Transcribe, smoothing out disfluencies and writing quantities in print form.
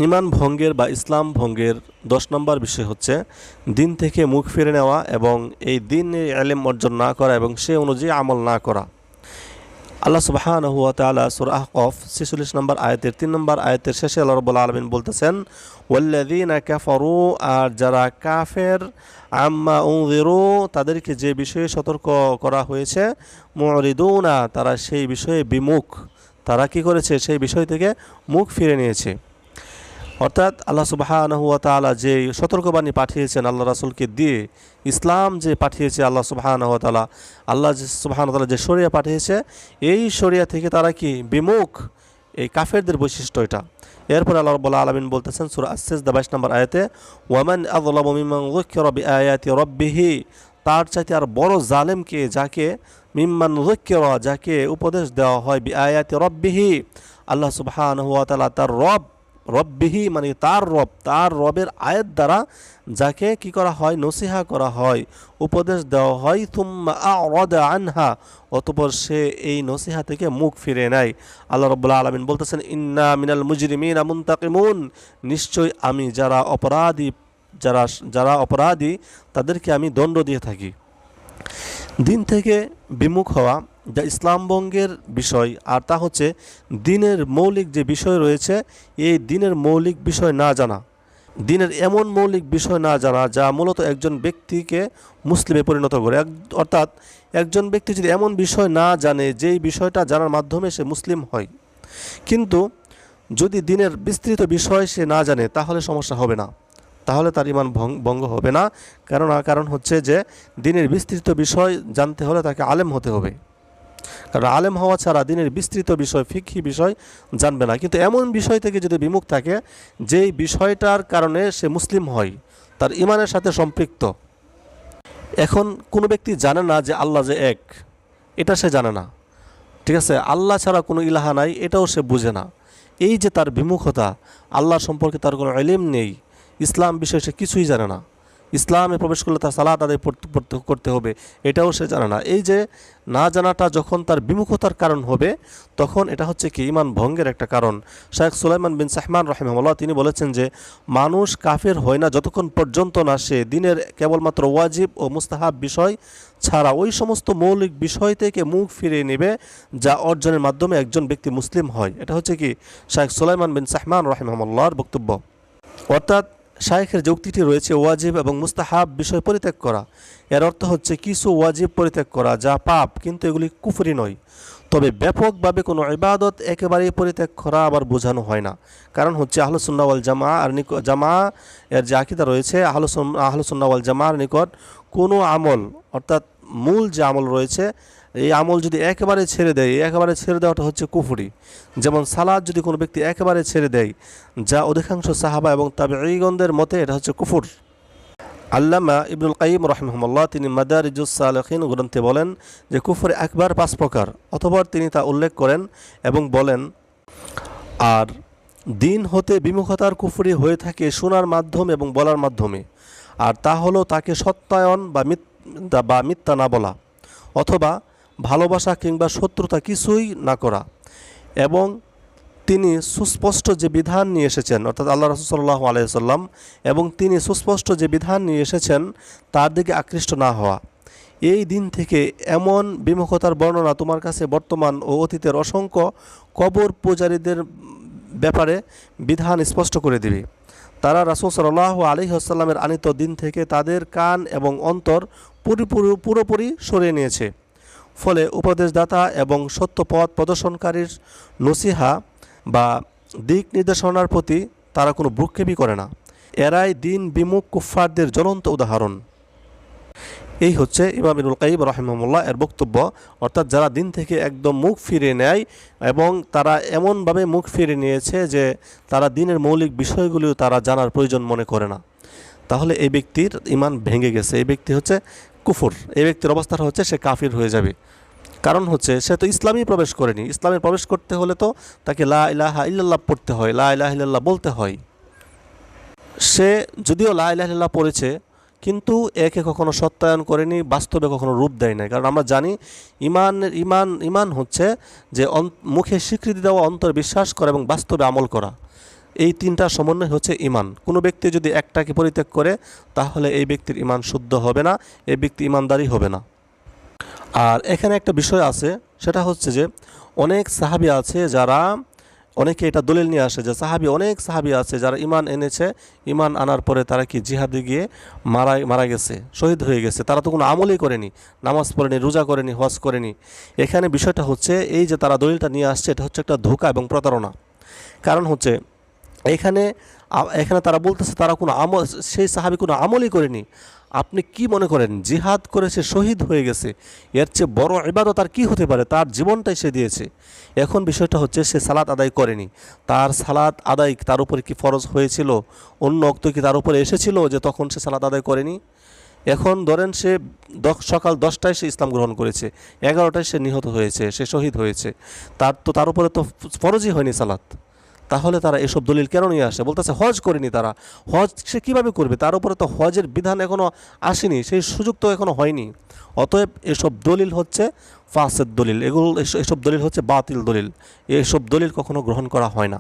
ইমান ভঙ্গের বা ইসলাম ভঙ্গের 10 নম্বর বিষয় হচ্ছে দিন থেকে মুখ ফিরে নেওয়া এবং এই দিনে ইলম অর্জন না করা এবং সে অনুযায়ী আমল না করা। আল্লাহ সুবহানাহু ওয়া তাআলা সূরা আহকাফ 46 নম্বর আয়াতের 3 নম্বর আয়াতের শেষে আল্লাহ রাব্বুল আলামিন বলতেছেন, ওয়াল্লাযীনা কাফারু, আর যারা কাফের, আম্মা উনযিরু, তাদেরকে যে বিষয়ে সতর্ক করা হয়েছে, মুরিদুনা, তারা সেই বিষয়ে বিমুখ, তারা কি করেছে, সেই বিষয় থেকে মুখ ফিরে নিয়েছে। অর্থাৎ আল্লাহ সুবহানাহু ওয়া তাআলা যে সতর্কবাণী পাঠিয়েছেন আল্লাহ রাসূলকে দিয়ে, ইসলাম যে পাঠিয়েছে আল্লাহ সুবহানাহু ওয়া তাআলা, আল্লাহ সুবহানাহু ওয়া তাআলা যে শরিয়া পাঠিয়েছে, এই শরিয়া থেকে তারা কি বিমুখ, এই কাফেরদের বৈশিষ্ট্য এটা। এরপর আল্লাহ রাব্বুল আলামিন বলতেছেন সূরা আস-সাজদা 22 নম্বর আয়াতে, ওয়ামান আযলামু মিম্মান যুক্কিরা বিআয়াতি রাব্বিহি, তার চাইতে আর বড় জালেম কে, যাকে মিম্মান যুক্কিরা, যাকে উপদেশ দেওয়া হয়, বিআয়াতি রাব্বিহি, আল্লাহ সুবহানাহু ওয়া তাআলা তার রব্বিহি মানে তার রব, তার রবের আয়াত দ্বারা যাকে কি করা হয়, নসিহা করা হয়, উপদেশ দেওয়া হয়, থুম্মা আ'রাদা আনহা, অতঃপর সে এই নসিহা থেকে মুখ ফিরে নেয়। আল্লাহ রাব্বুল আলামিন বলতেছেন, ইন্না মিনাল মুজরিমিনা মুনতাকিমুন, নিশ্চয় আমি যারা অপরাধী, যারা অপরাধী তাদেরকে আমি দণ্ড দিয়ে থাকি। দিন থেকে বিমুখ হওয়া যা ইসলাম ভঙ্গের বিষয়, আর তা হচ্ছে দিনের মৌলিক যে বিষয় রয়েছে, এই দিনের মৌলিক বিষয় না জানা, দিনের এমন মৌলিক বিষয় না জানা যা মূলত একজন ব্যক্তিকে মুসলিমে পরিণত করে। অর্থাৎ একজন ব্যক্তি যদি এমন বিষয় না জানে যেই বিষয়টা জানার মাধ্যমে সে মুসলিম হয়, কিন্তু যদি দিনের বিস্তৃত বিষয় সে না জানে তাহলে সমস্যা হবে না, তাহলে তার ইমান ভঙ্গ হবে না। কারণ হচ্ছে যে দিনের বিস্তৃত বিষয় জানতে হলে তাকে আলেম হতে হবে, কারণ আলেম হওয়া ছাড়া দিনের বিস্তৃত বিষয়, ফিকহি বিষয় জানবে না। কিন্তু এমন বিষয় থেকে যদি বিমুখ থাকে যেই বিষয়টার কারণে সে মুসলিম হয়, তার ইমানের সাথে সম্পৃক্ত। এখন কোনো ব্যক্তি জানে না যে আল্লাহ যে এক, এটা সে জানে না, ঠিক আছে, আল্লাহ ছাড়া কোনো ইলাহা নাই, এটাও সে বুঝে না। এই যে তার বিমুখতা, আল্লাহ সম্পর্কে তার কোনো ইলম নেই, ইসলাম বিষয়ে সে কিছুই জানে না, ইসলামে প্রবেশ করলে তার সালাত আদায় করতে হবে, এটাও সে জানে না। এই যে না জানাটা যখন তার বিমুখতার কারণ হবে, তখন এটা হচ্ছে কি ইমান ভঙ্গের একটা কারণ। শাইখ সুলাইমান বিন সাহমান রাহিমাহুল্লাহ তিনি বলেছেন যে মানুষ কাফের হয় না যতক্ষণ পর্যন্ত না সে দিনের কেবলমাত্র ওয়াজিব ও মুস্তাহাব বিষয় ছাড়া ওই সমস্ত মৌলিক বিষয় থেকে মুখ ফিরিয়ে নেবে যা অর্জনের মাধ্যমে একজন ব্যক্তি মুসলিম হয়। এটা হচ্ছে কি শাইখ সুলাইমান বিন সাহমান রাহিমাহুল্লাহর বক্তব্য। অর্থাৎ শাইখের যে উক্তিটি রয়েছে ওয়াজিব এবং মুস্তাহাব বিষয় পরিত্যাগ করা, এর অর্থ হচ্ছে কিছু ওয়াজিব পরিত্যাগ করা যা পাপ, কিন্তু এগুলি কুফরি নয়। তবে ব্যাপকভাবে কোনো ইবাদত একেবারেই পরিত্যাগ করা আবার বোঝানো হয় না। কারণ হচ্ছে আহলুস সুন্নাহ ওয়াল জামা আর জামা এর যে আকীদা রয়েছে, আহলুস সুন্নাহ ওয়াল জামার নিকট কোনো আমল, অর্থাৎ মূল যে আমল রয়েছে, এই আমল যদি একেবারে ছেড়ে দেয়, একেবারে ছেড়ে দেওয়াটা হচ্ছে কুফরি। যেমন সালাত যদি কোনো ব্যক্তি একেবারে ছেড়ে দেয়, যা অধিকাংশ সাহাবা এবং তাবেঈগণদের মতে এটা হচ্ছে কুফর। আল্লামা ইবনুল কাইয়িম রাহিমাহুল্লাহ তিনি মাদারিজুস সালিকিন গ্রন্থে বলেন যে কুফর আকবার 5 প্রকার। অতঃপর তিনি তা উল্লেখ করেন এবং বলেন, আর দিন হতে বিমুখতার কুফরি হয়ে থাকে শোনার মাধ্যমে এবং বলার মাধ্যমে, আর তা হলো তাকে সত্যায়ন বা মিথ্যা না বলা, অথবা ভালোবাসা কিংবা শত্রুতা কিছুই না করা, এবং তিনি সুস্পষ্ট যে বিধান নিয়ে এসেছেন, অর্থাৎ আল্লাহ রাসূল সাল্লাল্লাহু আলাইহি ওয়াসাল্লাম, এবং তিনি সুস্পষ্ট যে বিধান নিয়ে এসেছেন তার দিকে আকৃষ্ট না হওয়া। এই দিন থেকে এমন বিমুখতার বর্ণনা তোমার কাছে বর্তমান ও অতীতের অসংখ্য কবর পূজারীদের ব্যাপারে বিধান স্পষ্ট করে দিবে। তারা রাসূল সাল্লাল্লাহু আলাইহি ওয়াসাল্লামের আনিত দিন থেকে তাদের কান এবং অন্তর পুরোপুরি সরিয়ে নিয়েছে। ফলে উপদেশদাতা এবং সত্য পথ প্রদর্শনকারীর নসিহা বা দিক নির্দেশনার প্রতি তারা কোনো ভ্রুক্ষেপই করে না। এরাই দিন বিমুখ কুফফারদের জ্বলন্ত উদাহরণ। এই হচ্ছে ইমাম ইবনুল কাইয়িম রাহিমাহুল্লাহ এর বক্তব্য। অর্থাৎ যারা দিন থেকে একদম মুখ ফিরিয়ে নেয় এবং তারা এমনভাবে মুখ ফিরিয়ে নিয়েছে যে তারা দিনের মৌলিক বিষয়গুলিও তারা জানার প্রয়োজন মনে করে না, তাহলে এই ব্যক্তির ইমান ভেঙে গেছে, এই ব্যক্তি হচ্ছে কুফর, এই ব্যক্তির অবস্থাটা হচ্ছে সে কাফির হয়ে যাবে। কারণ হচ্ছে সে তো ইসলামেই প্রবেশ করেনি। ইসলামে প্রবেশ করতে হলে তো তাকে লা ইলাহা ইল্লাল্লাহ পড়তে হয়, লা ইলাহা ইল্লাল্লাহ বলতে হয়। সে যদিও লা ইলাহা ইল্লাল্লাহ পড়েছে, কিন্তু একে কখনো সত্যায়ন করেনি, বাস্তবে কখনো রূপ দেয় নাই। কারণ আমরা জানি ইমান হচ্ছে যে মুখে স্বীকৃতি দেওয়া, অন্তর বিশ্বাস করা এবং বাস্তবে আমল করা। এই তিনটা সমন্বয় হচ্ছে ইমান। কোনো ব্যক্তি যদি একটাকে পরিত্যাগ করে তাহলে এই ব্যক্তির ইমান শুদ্ধ হবে না, এই ব্যক্তি ইমানদারই হবে না। আর এখানে একটা বিষয় আছে, সেটা হচ্ছে যে অনেক সাহাবী আছে যারা, অনেকে এটা দলিল নিয়ে আসে যে অনেক সাহাবী আছে যারা ইমান এনেছে, ইমান আনার পরে তারা কি জিহাদে গিয়ে মারা গেছে, শহীদ হয়ে গেছে, তারা তো কোনো আমলই করেনি, নামাজ পড়েনি, রোজা করেনি, হজ করেনি। এখানে বিষয়টা হচ্ছে এই যে তারা দলিলটা নিয়ে আসছে, এটা হচ্ছে একটা ধোঁকা এবং প্রতারণা। কারণ হচ্ছে এখানে এখানে তারা বলতেছে তারা কোনো আমল, সেই সাহাবী কোনো আমলই করেনি। আপনি কি মনে করেন জিহাদ করে সে শহীদ হয়ে গেছে, এর চেয়ে বড় ইবাদত আর কি হতে পারে? তার জীবনটাই সে দিয়েছে। এখন বিষয়টা হচ্ছে সে সালাত আদায় করেনি, তার সালাত আদায় তার উপরে কি ফরজ হয়েছিল? অন্য অক্ত কি তার উপরে এসেছিল যে তখন সে সালাত আদায় করেনি? এখন ধরেন সে সকাল 10টায় সে ইসলাম গ্রহণ করেছে, 11টায় সে নিহত হয়েছে, সে শহীদ হয়েছে, তার উপরে তো ফরজই হয়নি সালাত। তাহলে তারা এসব দলিল কেন নিয়ে আসে? বলতেছে হজ করেনি তারা, হজ সে কীভাবে করবে? তার উপরে তো হজের বিধান এখনও আসেনি, সেই সুযোগ তো এখনও হয়নি। অতএব এসব দলিল হচ্ছে ফাসেদ দলিল, এসব দলিল হচ্ছে বাতিল দলিল, এসব দলিল কখনো গ্রহণ করা হয় না।